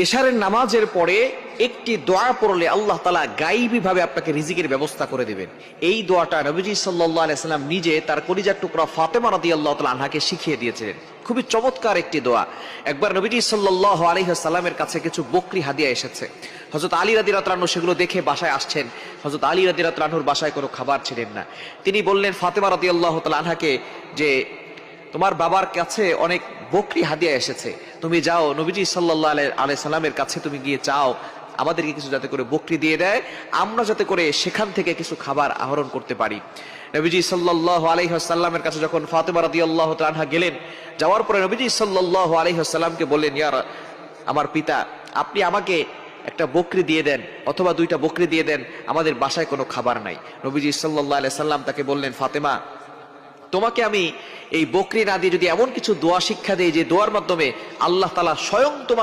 এশারের নামাজের পরে একটি দোয়া পড়লে আল্লাহ তাআলা গায়বী ভাবে আপনাকে রিজিকের ব্যবস্থা করে দিবেন। এই দোয়াটা নবীজি সাল্লাল্লাহু আলাইহি সাল্লাম নিজে তার কলিজার টুকরা ফাতেমা রাদিয়াল্লাহু তাআলা আনহাকে শিখিয়ে দিয়েছিলেন। খুবই চমৎকার একটি দোয়া। একবার নবীজি সাল্লাল্লাহু আলাইহি সাল্লামের কাছে কিছু বকরি হাদিয়া এসেছে। হযরত আলী রাদিয়াল্লাহু তাআলা সেগুলো দেখে বাসায় আসছেন। হযরত আলী রাদিয়াল্লাহু তাআলার বাসায় কোনো খাবার ছিলেন না। তিনি বললেন ফাতেমা রাদিয়াল্লাহু তাআলা আনহাকে যে তোমার বাবার কাছে অনেক বকরি হাদিয়া এসেছে, তুমি যাও নবীজি সাল্লাল্লাহু আলাইহি সাল্লামের কাছে তুমি গিয়ে চাও আমাদেরকে কিছু যাতে করে বকরি দিয়ে দেয়, আমরা যাতে করে সেখান থেকে কিছু খাবার আহরণ করতে পারি। নবীজি সাল্লাল্লাহু আলাইহি সাল্লামের কাছে যখন ফাতেমা রাদিয়াল্লাহু তাআলা আনহা গেলেন, যাওয়ার পরে নবীজি সাল্লাল্লাহু আলাইহি সাল্লামকে বললেন, ইয়া আমার পিতা, আপনি আমাকে একটা বকরি দিয়ে দেন অথবা দুইটা বকরি দিয়ে দেন, আমাদের বাসায় কোনো খাবার নাই। নবীজি সাল্লাল্লাহু আলাইহি সাল্লাম তাকে বললেন, ফাতেমা, তোমাকে আমি এই বকরি না দিয়ে যদি এমন কিছু দোয়া শিক্ষা দেই যে দোয়ার মাধ্যমে আল্লাহ তাআলা স্বয়ং তোমাকে